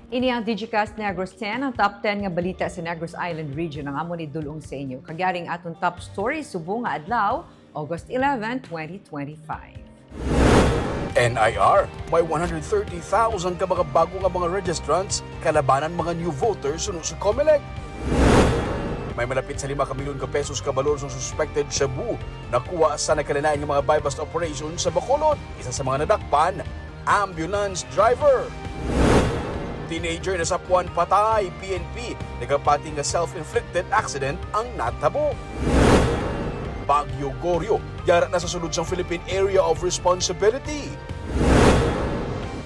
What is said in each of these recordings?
Ini ang Digicast Negros X, ang top 10 nga balita sa Negros Island region ang amo ni dulong sa inyo. Kagyaring atong top story subong nga adlaw, August 11, 2025. NIR, may 130,000 ka mga bago nga mga registrants kalabanan mga new voters sunod sa COMELEC. May malapit sa 5 milyon ka pesos kabalor sa suspected shabu nakuha sa nakalinaan ng mga buy-bust operation sa Bacolod. Isa sa mga nadakpan, ambulance driver. Teenager na sapuan patay, PNP, nagapati nga self-inflicted accident ang natabo. Bagyo Goryo, yara na sa sulod sang Philippine Area of Responsibility.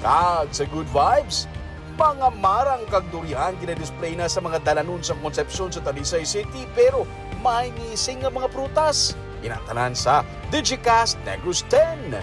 Kag sa good vibes, mga marang kag durihan ginadisplay na sa mga dalanon sa Concepcion sa Talisay City pero may ngising nga mga prutas. Inatanan sa Digicast Negros X.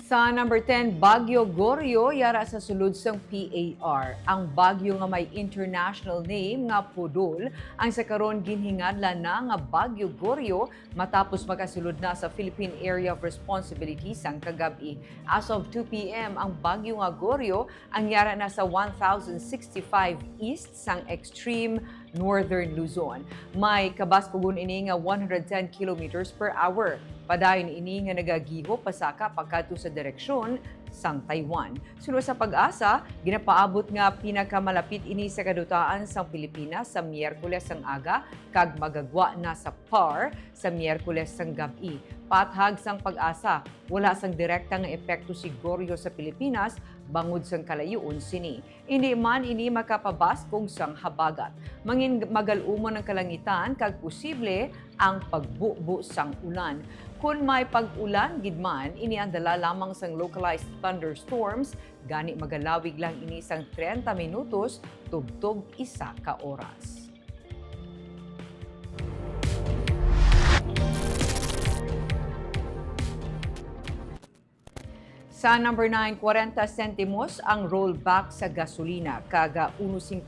Sa number 10, Bagyo Goryo, yara sa sulod sang PAR. Ang bagyo nga may international name nga Pudol, ang sa karon ginhingadlan na nga Bagyo Goryo matapos makasulod na sa Philippine Area of Responsibility sang kagabi. As of 2 p.m., ang Bagyo nga Goryo ang yara na sa 1065 east sang extreme northern Luzon. May kabaskugon ini nga 110 kilometers per hour. Padayon ini nga nagagiho pasaka pagkadto sa direksyon sang Taiwan. Sunod sa pag-asa, ginapaabot nga pinakamalapit ini sa kadutaan sang Pilipinas sa Miyerkules sang aga kag magagwa na sa PAR sa Miyerkules sang gabi. Pathag sang pag-asa, wala sang direkta nga epekto si Goryo sa Pilipinas bangod sang kalayuon sini. Hindi man ini makapabaskog sang habagat. Mangin magalumon ng kalangitan kag posible ang pagbubo sang ulan. Kung may pag-ulan gidman, ini ang dala lamang sang localized thunderstorms, gani magalawig lang ini sang 30 minutos tubtob 1 ka oras. Sa number 9, 40 sentimos ang rollback sa gasolina, kaga 1.50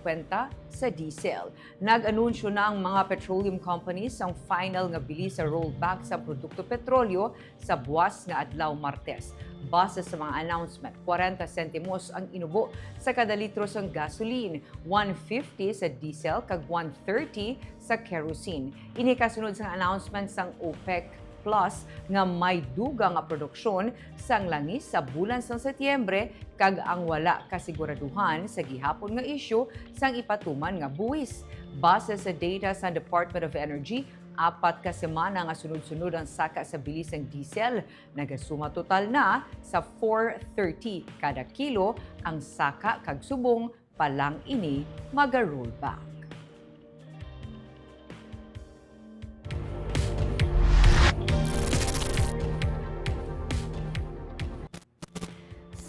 sa diesel. Nag-anunsyo na ang mga petroleum companies ang final nga bili sa rollback sa produkto petrolyo sa buwas nga adlaw Martes. Base sa mga announcement, 40 sentimos ang inubo sa kada litro sang gasoline, 150 sa diesel kag 130 sa kerosene. Ini kasunod sa announcement sang OPEC Plus nga may duga nga produksyon sang langis sa bulan sang Setyembre kag ang wala kasiguraduhan sa gihapon nga isyu sang ipatuman nga buwis. Base sa data sa Department of Energy, 4 ka semana nga sunod-sunod ang saka sa bilis ng diesel. Nagasuma total na sa 430 kada kilo ang saka kag subong palang ini maga-rollback.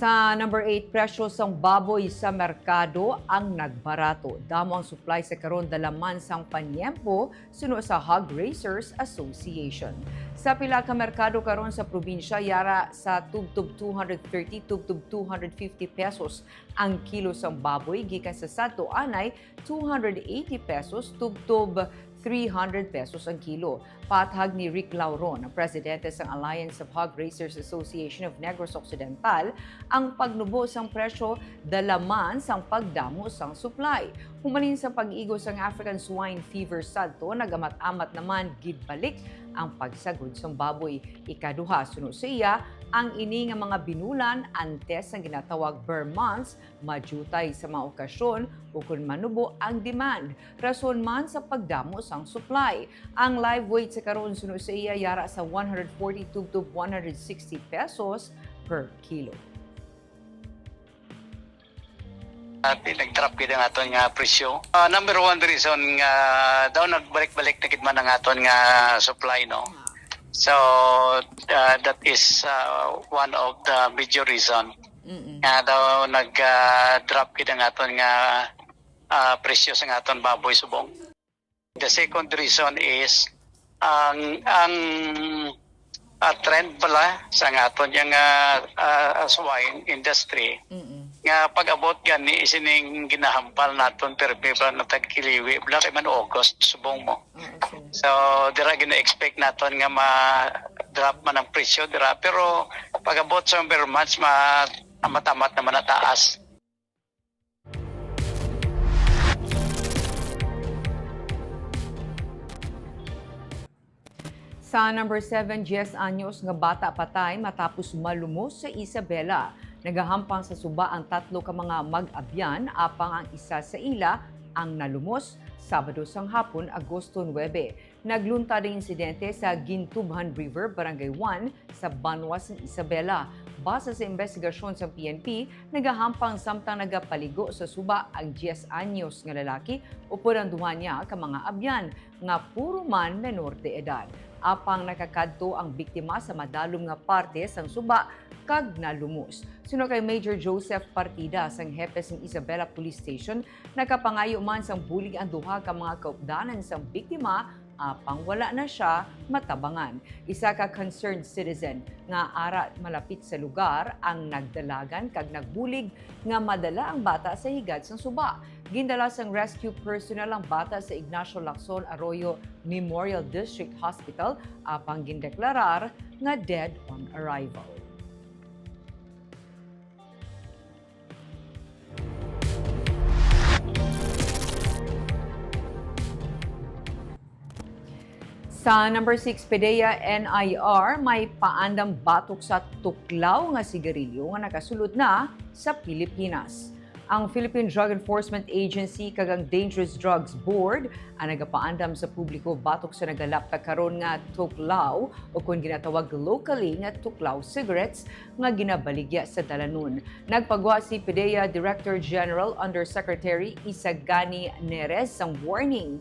Sa number 8, presyo sang baboy sa merkado ang nagbarato. Damo ang supply sa karon dalaman sang panyempo suno sa Hog Raisers Association. Sa pila ka merkado karon sa probinsya, yara sa tubtub 230 tubtub 250 pesos ang kilo sang baboy, gikan sa Santo Anay 280 pesos tubtub 300 pesos ang kilo. Pathag ni Rick Lauron, ang presidente ng Alliance of Hog Raisers Association of Negros Occidental, ang pagnubo sang presyo dalaman sang pagdamo sang supply. Humalin sa pag-igo sang African swine fever sadto, nagamat-amat naman gidbalik ang pagsagod sang baboy. Ikaduha sunod sa iya ang ini nga mga binulan antes ang ginatawag bare months, majutay sa mga okasyon o kung manubo ang demand. Rason man sa pagdamo sang supply. Ang live weight sa karon sunod sa iya yara sa 140 to 160 pesos per kilo. Pinag-drop kita ng aton nga presyo. Number one reason nga daw nagbalik-balik na kitman ng aton nga supply, no? So that is one of the major reason. Nga daw nag-drop kita ng aton nga presyo sa aton baboy subong. The second reason is ang trend pala sa aton yung swine industry. nga pag-abot gani isining ginahampal naton pero na tagkiliwi bla kay man August subong mo. So dira gina-expect naton nga ma-drop man ang presyo dira pero pag-abot sa months matamat naman na taas. Sa number 7, 10 anyos nga bata patay matapos malumos sa Isabela. Nagahampang sa suba ang 3 ka mga mag-abyan apang ang isa sa ila ang nalumos Sabado sang hapon, Agosto 9. Nagluntad ang insidente sa Gintubhan River, Barangay 1 sa Banwas ng Isabela. Base sa investigasyon sa PNP, nagahampang samtang nagapaligo sa suba ang 10 anyos nga lalaki upod ang duha niya ka mga abyan nga puro man menor de edad. Apang nakakadto ang biktima sa madalom nga parte sang suba kag nalumos. Suno kay Major Joseph Partida sang hepe ng Isabela Police Station, nakapangayo man sang bulig ang duha ka mga kaupdanan sang biktima apang wala na siya matabangan. Isa ka concerned citizen nga ara malapit sa lugar ang nagdalagan kag nagbulig nga madala ang bata sa higad sang suba. Gindala sang rescue personnel ang bata sa Ignacio Lacson Arroyo Memorial District Hospital apang gindeklarar nga dead on arrival. Sa number 6, PDEA NIR, may paandam batok sa tuklaw nga sigarilyo nga nakasulod na sa Pilipinas. Ang Philippine Drug Enforcement Agency kag ang Dangerous Drugs Board ang nagapaandam sa publiko batok sa nagalap karon nga tuklaw o kung ginatawag locally nga tuklaw cigarettes nga ginabaligya sa dalanon. Nagpagwa si PDEA Director General Undersecretary Isagani Neres ang warning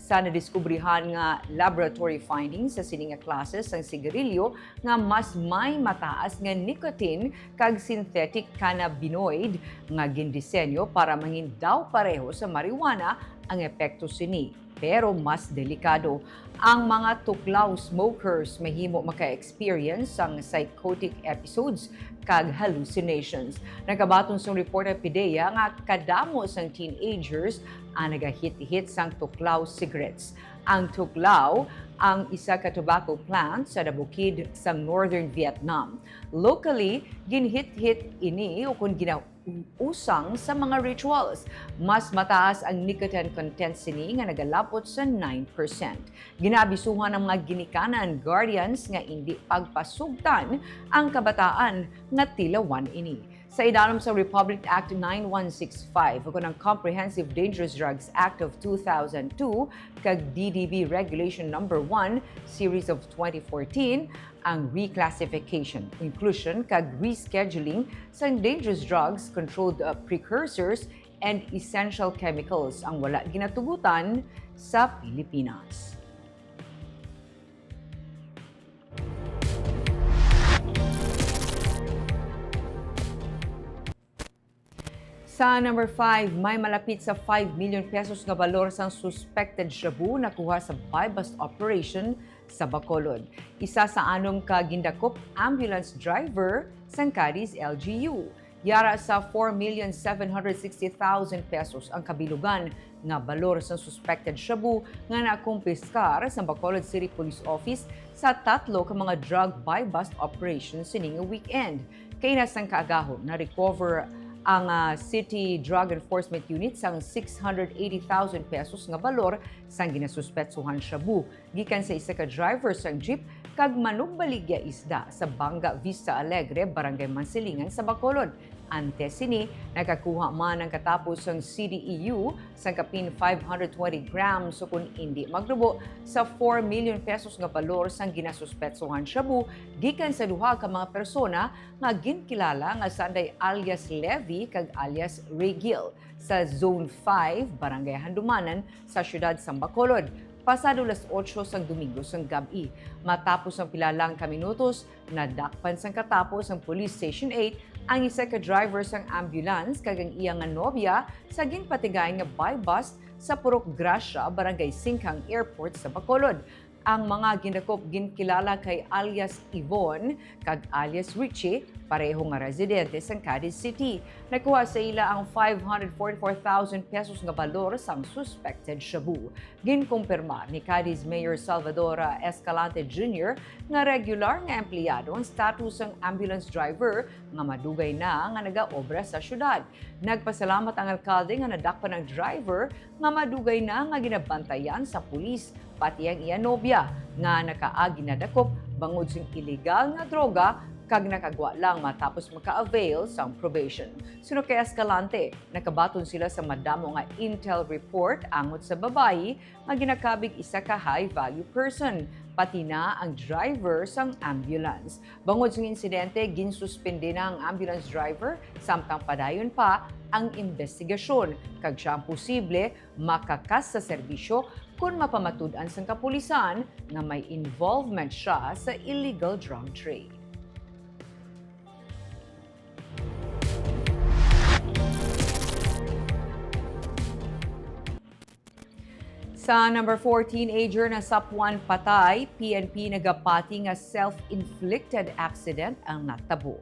sa nadiskubrihan nga laboratory findings sa sining nga klases ng sigarilyo nga mas may mataas nga nicotine kag synthetic cannabinoid nga gindisenyo para mangin daw pareho sa marijuana ang epekto sini. Pero mas delikado. Ang mga tuklaw smokers mahimo maka-experience ang psychotic episodes kag hallucinations. Nakabaton sa report ng PDEA nga kadamo sang teenagers ang nagahit-hit sang tuklaw cigarettes. Ang tuklaw ang isa ka tobacco plant sa nabukid sa northern Vietnam. Locally, ginhit-hit ini o kung usang sa mga rituals. Mas mataas ang nicotine content sini nga nagalapot sa 9%. Ginabisuhan ng mga ginikanan guardians nga hindi pagpasugtan ang kabataan nga tilawan ini. Sa idalom sa Republic Act 9165 o ng Comprehensive Dangerous Drugs Act of 2002 kag DDB Regulation No. 1 Series of 2014, ang reclassification, inclusion kag rescheduling sa dangerous drugs, controlled precursors, and essential chemicals ang wala ginatugutan sa Pilipinas. Sa number 5, may malapit sa 5 million pesos nga balor sang suspected shabu nakuha sa buy-bust operation sa Bacolod. Isa sa anom ka gindakop ambulance driver sang Cadiz LGU. Yara sa 4,760,000 pesos ang kabilugan nga balor sa suspected shabu nga nakumpiskar sa Bacolod City Police Office sa 3 ka mga drug buy-bust operations sining weekend. Kay nasang kaagahon na recover ang City Drug Enforcement Unit sang 680,000 pesos nga balor sang ginasuspetsuhan shabu gikan sa isa ka driver sang jeep kag manugbaligya isda sa Banga Vista Alegre, Barangay Mansilingan sa Bacolod. Ante sini, nakakuha man ang katapos ang CDEU sa kapin 520 grams o kung hindi magrubo sa 4 million pesos nga balor sang ginasuspetsuhan shabu gikan sa duha ka mga persona nga ginkilala nga sanday alias Levi kag alias Regil sa Zone 5, Barangay Handumanan sa siyudad sa Bacolod. Pasado las 8 sang Domingo sang gabi. Matapos ang pilalang kaminutos, nadakpan sang katapos ang Police Station 8 ang isa ka driver sang ambulance kag ang iyang nga nobya sa ginpatigay nga buy-bust sa Purok Gracia, Barangay Singkang Airport sa Bacolod. Ang mga ginakop ginkilala kay alias Yvonne kag alias Richie, pareho nga residente sa Cadiz City. Nakuha sa ila ang 544,000 pesos nga balor sang suspected shabu. Ginkumpirma ni Cadiz Mayor Salvador Escalante Jr. nga regular nga empleyado ang status ng ambulance driver nga madugay na nga nagaobra sa syudad. Nagpasalamat ang alkalde nga nadakpan ang driver nga madugay na nga ginabantayan sa pulis, pati ang iya nobya nga nakaagi na dakop bangod sa illegal nga droga kag nakagwa lang matapos maka-avail sa probation. Suno kay Escalante, nakabaton sila sa madamo nga intel report angot sa babayi nga ginakabig isa ka high-value person, pati na ang driver sang ambulance. Bangod sa insidente, ginsuspende na ang ambulance driver samtang padayon pa ang investigasyon kag siya ang posible makakas sa serbisyo kung mapamatud-an sang kapulisan nga may involvement siya sa illegal drug trade. Sa number 4, teenager na sapwan patay, PNP nagapati nga self-inflicted accident ang natabo.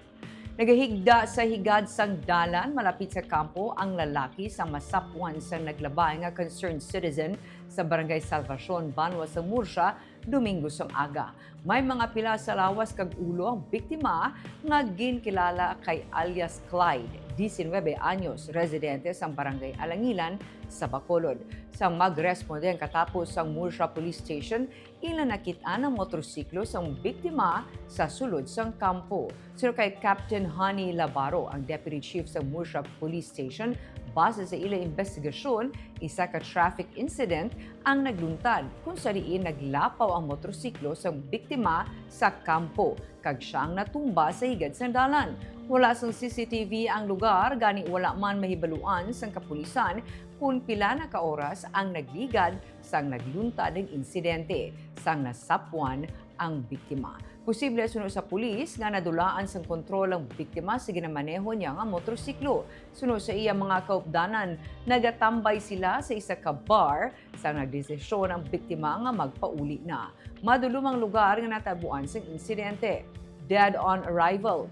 Nagahigda sa higad sang dalan malapit sa kampo ang lalaki sa masapwan sa naglabay nga concerned citizen sa Barangay Salvacion, Banwa sa Murcia, Domingo sang aga. May mga pila sa lawas kag ulo ang biktima nga ginkilala kay alias Clyde, 19 anyos, residente sa Barangay Alangilan sa Bacolod. Sa magresponde ang katapos sa Murcia Police Station, ilan nakitaan ang motorsiklo sa biktima sa sulod sang kampo. Sino kay Captain Honey Labaro, ang Deputy Chief sa Murcia Police Station, base sa ilang investigasyon, isa ka traffic incident ang nagluntad kung sariin naglapaw ang motorsiklo sa biktima sa kampo kag siyang natumba sa higad sa dalan. Wala sang CCTV ang lugar, gani wala man mahibaluan sang kapulisan kung pila na ka oras ang nagligad sang nagluntad ng insidente sang nasapwan ang biktima. Posible suno sa pulis nga nadulaan sang kontrol ang biktima sa ginamaneho niya nga motorsiklo. Suno sa iya mga kaupdanan, nagatambay sila sa isa ka bar sa nagdesisyon ang biktima nga magpauli na. Madulumang lugar nga natabuan sang insidente. Dead on arrival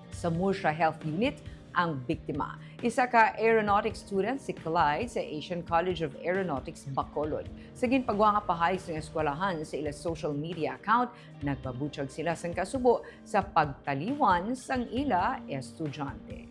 sa Murcia Health Unit ang biktima. Isa ka aeronautics student si Clyde sa Asian College of Aeronautics, Bacolod. Sa ginpagwa nga pahayag sa eskwelahan sa ila social media account, nagpabutyag sila sang kasubo sa pagtaliwan sang ila estudyante.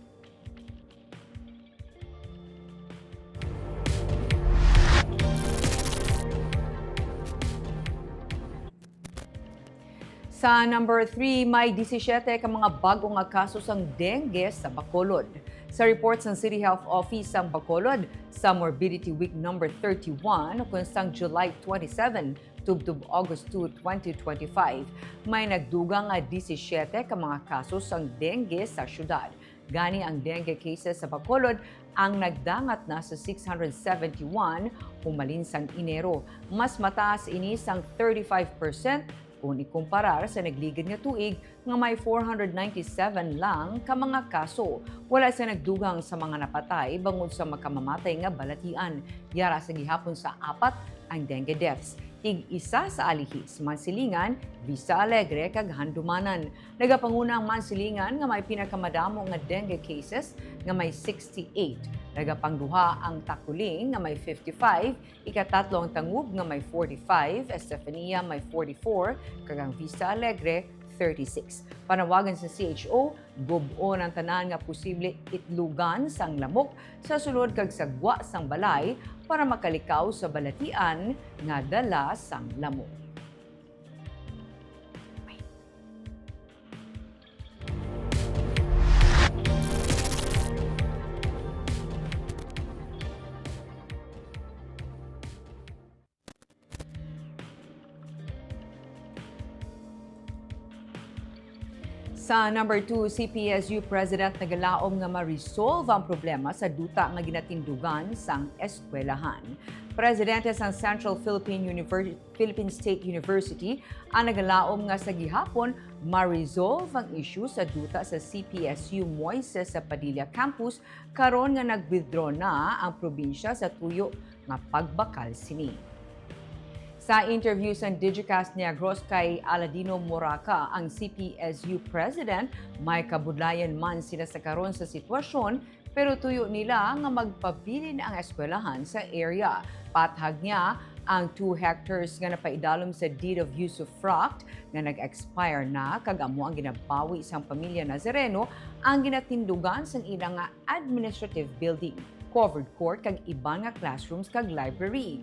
Sa number 3, may 17 ka mga bagong nga kaso sang dengue sa Bacolod. Sa report ng City Health Office sa Bacolod, sa Morbidity Week number 31, kung sang July 27 tubtub August 2, 2025, may nagdugang nga 17 ka mga kaso sang dengue sa syudad. Gani ang dengue cases sa Bacolod ang nagdangat na sa 671 humalin sang Enero. Mas mataas ini sang 35% kung ikumparar sa nagligid nga tuig nga may 497 lang ka mga kaso. Wala sa nagdugang sa mga napatay bangod sa makamamatay nga balatian. Yara sa gihapon sa 4 ang dengue deaths. Tig-isa sa alihis, Mansilingan, Vista Alegre, kag Handumanan. Nagapanguna ang Mansilingan nga may pinakamadamo nga dengue cases nga may 68. Nagapangduha ang Takuling nga may 55, ikatatlo ang Tangub nga may 45, Estefania may 44, kag ang Vista Alegre 36. Panawagan sa CHO, gubon ang tanan nga posible itlugan sang lamok sa sulod kag sagwa sang balay para makalikaw sa balatian nga dala sang lamok. Sa number 2, CPSU President nagalaom nga ma-resolve ang problema sa duta nga ginatindugan sang eskwelahan. Presidente sa Central Philippine State University ang nagalaom nga sa gihapon ma-resolve ang issue sa duta sa CPSU Moises sa Padilla Campus karon nga nag-withdraw na ang probinsya sa tuyo nga pagbakal sini. Sa interview sa Digicast Negros kay Aladino Moraca, ang CPSU President, may kabudlayan man sila sa karon sa sitwasyon, pero tuyo nila nga magpabilin ang eskwelahan sa area. Pathag niya ang 2 hectares nga napaidalom sa deed of usufruct nga nag-expire na kag amo ang ginabawi isang pamilya Nazareno ang ginatindugan sa ilang nga administrative building, covered court kag iban nga classrooms kag library.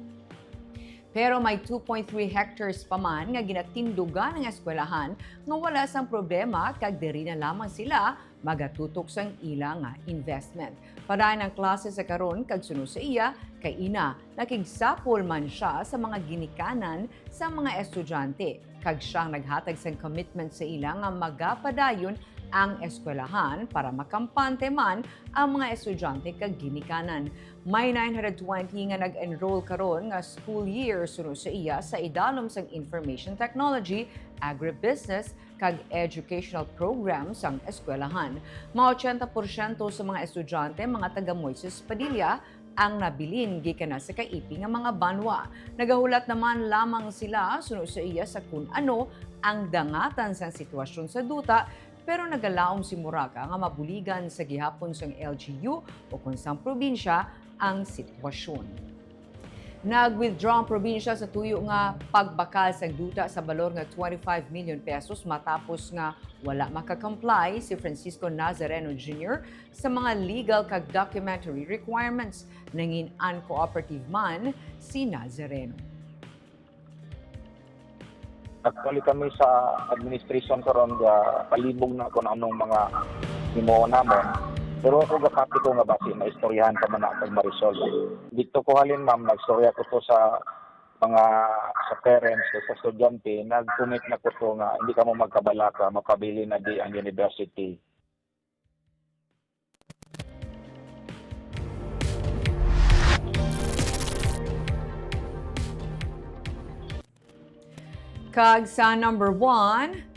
Pero may 2.3 hectares pa man nga ginatindugan ng eskwelahan nga wala sang problema kag diri na lamang sila magatutok sang ilang nga investment. Padayon ang klase sa karon kag sunod sa iya kay ina nakigsapol man siya sa mga ginikanan sa mga estudyante kag siyang naghatag sang commitment sa ilang nga magapadayon ang eskwelahan para makampante man ang mga estudyante kag ginikanan. May 920 nga nag-enroll karon nga school year sunod sa iya sa idalom sang information technology, agribusiness kag educational programs ang eskwelahan. Mga 80% sa mga estudyante mga taga Moises Padilla ang nabilin gikan na sa kaiping nga mga banwa. Nagahulat naman lamang sila sunod sa iya sa kun ano ang dangatan sang sitwasyon sa duta, pero nagalaom si Moraca nga mabuligan sa gihapon sang LGU o kung sang probinsya ang sitwasyon. Nag-withdraw ang probinsya sa tuyo nga pagbakal sa duta sa balor nga 25 million pesos matapos nga wala makakomply si Francisco Nazareno Jr. sa mga legal kag documentary requirements. Nangin uncooperative man si Nazareno. Actually kami sa administration karon ga palibog na kung anong mga himuon namon. Pero ako gakati ko nga basi na istoryahan pa man ako ma-resolve. Dito ko halin ma'am, nagstorya ko to sa mga sa parents, sa estudyante, nag-commit na ko to nga hindi ka mo magkabalaka, mapabili na di ang university. Kag sa number 1,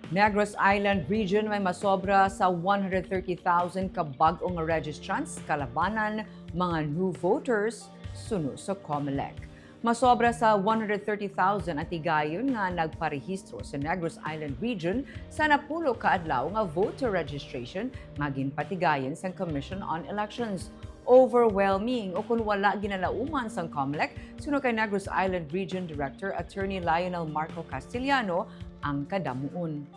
Negros Island Region may masobra sa 130,000 ka bag-ong registrants kalabanan mga new voters sunod sa COMELEC. Masobra sa 130,000 ang tigayon nga nagparehistro sa Negros Island Region sa napulo ka adlaw nga voter registration nga ginpatigayon sa Commission on Elections. Overwhelming o kung wala ginalauman sang COMELEC, suno kay Negros Island Region Director Attorney Lionel Marco Castellano ang kadamuon.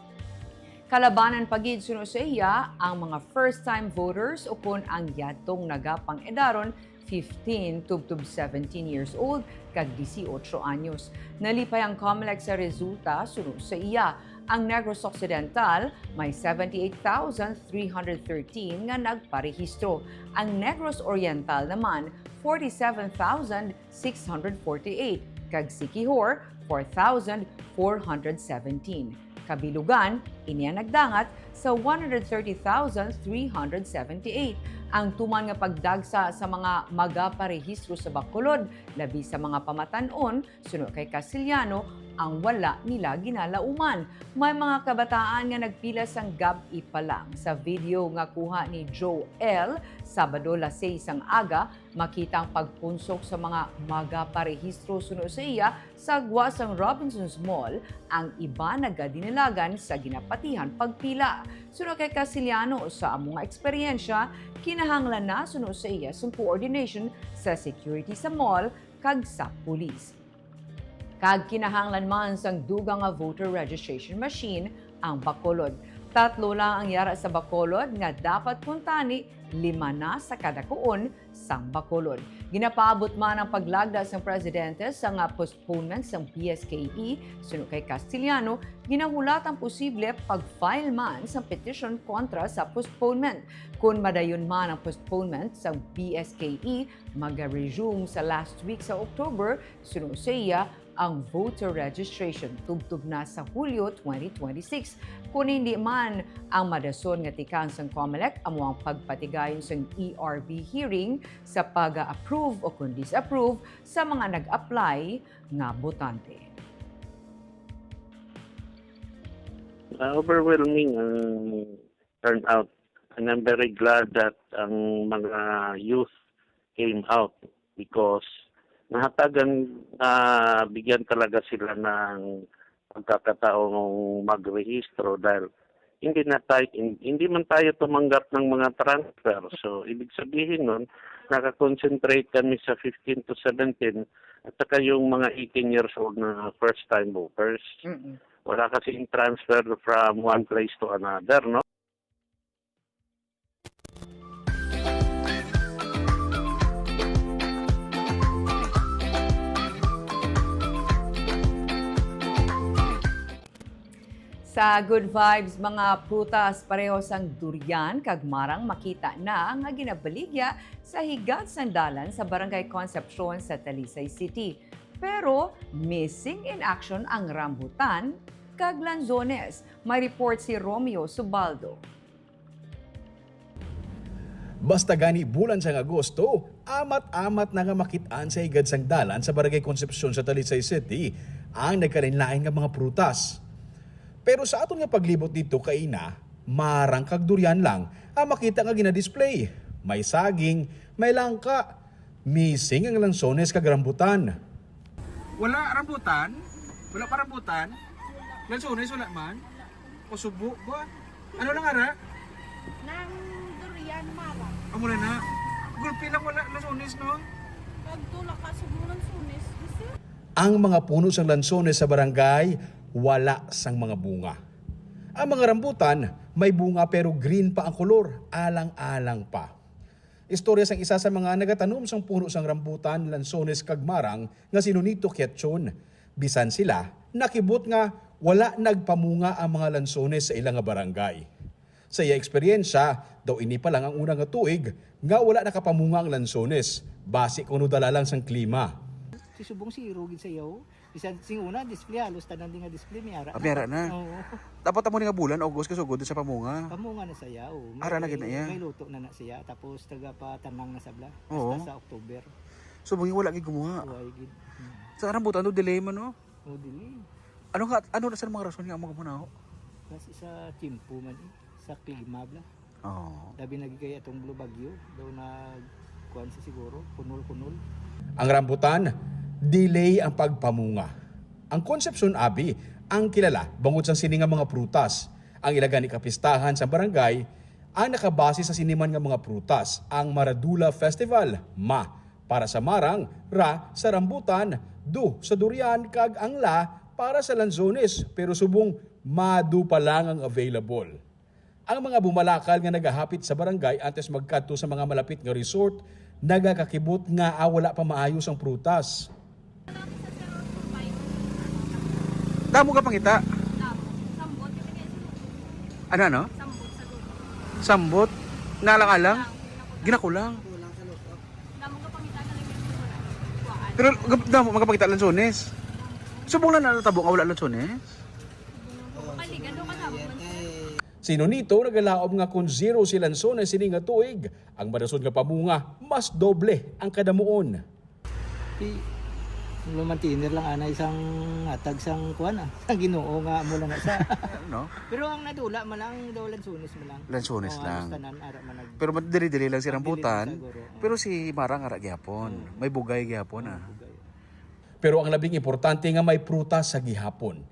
Kalabanan pagid suno sa iya ang mga first-time voters o kung ang yadtong nagapang edaron 15 to 17 years old kag 18 anyos. Nalipay ang COMELEC sa resulta suno sa iya. Ang Negros Occidental may 78,313 nga nagparehistro. Ang Negros Oriental naman 47,648 kag Siquijor 4,417. Kabilugan inya nagdangat sa 130,378. Ang tuman nga pagdagsa sa mga magaparehistro sa Bacolod, labi sa mga pamatan-on, suno kay Castellano, ang wala nila ginalauman. May mga kabataan nga nagpila sang gabi pa lang. Sa video nga kuha ni Joe L. Sabado 6 ang aga, makita ang pagpunsok sa mga magaparehistro suno sa iya sa gwa sang Robinson's Mall, ang iba nagadinilagan sa ginapatihan pagpila. Suno kay Castellano sa among eksperyensya, kinahanglan na suno sa iya sa coordination sa security sa mall kag sa pulis. Kag kinahanglan man sang dugang nga voter registration machine ang Bacolod. 3 lang ang yara sa Bacolod nga dapat puntani, 5 na sa kada kuon sang Bacolod. Ginapaabot man ang paglagda sang presidente sa nga postponement sang PSKE suno kay Castellano, ginahulat ang posible pag-file man sa petition kontra sa postponement. Kung madayon man ang postponement sang PSKE, mag-resume sa last week sa October suno sa iya ang voter registration tugtog na sa Hulyo 2026. Kung hindi man ang madason nga tikang sang COMELEC amo ang pagpatigayon sang ERB hearing sa pag-approve o kung disapprove sa mga nag-apply nga botante. Overwhelming turnout, and I'm very glad that ang mga youth came out because nahatagan bigyan talaga sila ng pagkakataong magrehistro dahil hindi man tayo tumanggap ng mga transfer. So, ibig sabihin nun, nakakonsentrate kami sa 15 to 17 at saka yung mga 18 years old na first-time voters. Wala kasing transfer from one place to another, no? Sa Good Vibes, mga prutas pareho sang durian kag marang makita na nga ginabaligya sa higat sandalan sa Barangay Concepcion sa Talisay City. Pero missing in action ang rambutan kag lanzones. May report si Romeo Subaldo. Basta gani bulan sa Agosto, amat-amat na nga makitaan sa higad sandalan sa Barangay Concepcion sa Talisay City ang nagkarinlain nga mga prutas. Pero sa aton nga paglibot dito kay ina, marang kag durian lang ang makita nga gina-display. May saging, may langka, missing ang lansones kag rambutan. Wala rambutan? Wala pa rambutan? Lansones wala man? O subo ba? Ano lang ara? Nang durian marang. Amula na. Gulpi lang wala lansones no? Pagtulak ka sa bulan sunis. Kasi Ang mga puno sang lansones sa barangay, wala sang mga bunga. Ang mga rambutan, may bunga pero green pa ang kolor, alang-alang pa. Istorya sang isa sa mga nagatanom sang puno sang rambutan, lansones kag marang nga sinunito Quechon. Bisan sila, nakibot nga wala nagpamunga ang mga lansones sa ilang nga barangay. Sa iya eksperyensya, daw ini pa lang ang unang nga tuig nga wala nakapamunga ang lansones, base kuno dala lang sang klima. Si subong si Rugin sa iyo. Bisan sing una display halos tanan din nga display mi ara. Abiyara na. Oo. Dapat amo nga bulan, August kasugod sa pamunga. Pamunga na saya o. Ara na gid na iya. May luto na siya tapos taga pa tanang na sabla. Oo. Basta sa October. So bungi wala gid gumawa. Uy gid. Sa rambutan do delay man no. O dili. Ano na sa mga rason nga amo gumawa? Kasi sa timpo man sa klima bla. Oh. Labi nagigay atong blue bagyo daw na kuan sa siguro kunol-kunol. Ang rambutan, delay ang pagpamunga. Ang Concepcion Abi, ang kilala bangod sa sininga mga prutas. Ang ilagan ni kapistahan sa barangay, ang nakabase sa siniman nga mga prutas, ang Maradula Festival, Ma, para sa marang, Ra sa rambutan, Du sa durian, kag ang La para sa lanzones, pero subong Madu pa lang ang available. Ang mga bumalakal nga nagahapit sa barangay antes magkadto sa mga malapit nga resort, nagakakibot nga wala pa maayos ang prutas. Damo ka pangita. sambot. Kasi kaya Ano no? sambot sa dulo. Sambot. Nalang-alang. Ginakulang. Damo ka pangita na lang yung kuwaan. Pero damo magapakita lansones. Subong lang na tabo nga wala lansones. Kaligan doon ka na. Sino nito nagalaob nga kung zero si lansones sini nga tuig, ang madasod nga pamunga mas doble ang kadamuon. Lumantiner lang ana isang atag sang kuan sa Ginoo nga mula na sa. No? Pero ang nadula man ang daw lansunis man lang. Lansones Oo, lang. halos tanan, ara man nag. Pero dili-dili lang si rambutan. Dili lang siguro, Pero si Marang ara gyapon. May bugay gyapon ah. Pero ang labing importante nga may prutas sa gihapon.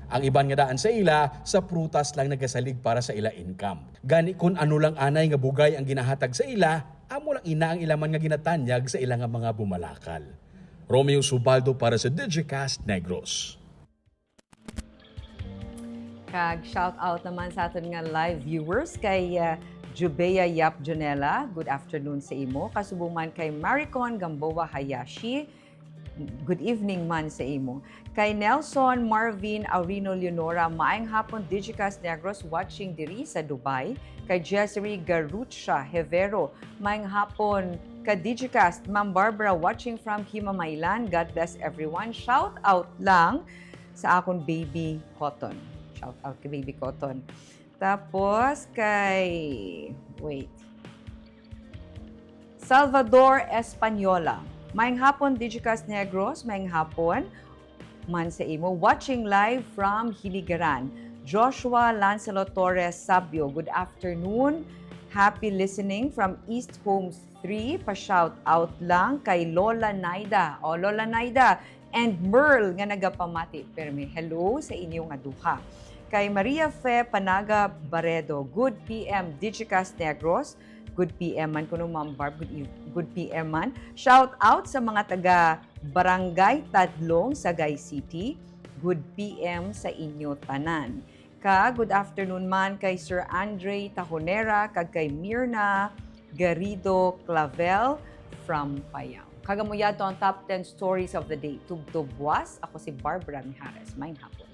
Ang iban nga daan sa ila, sa prutas lang nagasalig para sa ila income. Gani kung ano lang anay nga bugay ang ginahatag sa ila, amo lang ina ang ilaman nga ginatanyag sa ilang nga mga bumalakal. Romeo Subaldo para sa Digicast Negros. Kag shout out naman sa aton nga live viewers kay Jubea Yap Jonela, good afternoon sa imo. Kasubong man kay Maricon Gamboa Hayashi, good evening man sa imo. Kay Nelson Marvin Aurino Leonora, maayong hapon Digicast Negros watching diri sa Dubai. Kay Jessery Garucha Hevero, maayong hapon ka Digicast. Ma'am Barbara watching from Himamaylan. God bless everyone. Shout out lang sa akon baby Cotton. Shout out kay baby Cotton. Tapos kay Salvador Española. Maayong hapon Digicast Negros, maayong hapon man sa imo. Watching live from Hiligaran. Joshua Lancelot Torres Sabio, good afternoon. Happy listening from East Homes 3. Pa-shout out lang kay Lola Naida. O, Lola Naida and Merl nga nagapamati. Permi, hello sa inyong aduha. Kay Maria Fe Panaga Baredo. Good PM, Digicast Negros. Good PM man kuno Ma'am Barb. Good PM man. Shout out sa mga taga Barangay Tadlong, Sagay City. Good PM sa inyo tanan. Good afternoon man kay Sir Andre Tajonera, kag kay Mirna Garrido Clavel from Payao. Kagamuya to ang top 10 stories of the day. Tugtog was, ako si Barbara Mijares. Main hapon.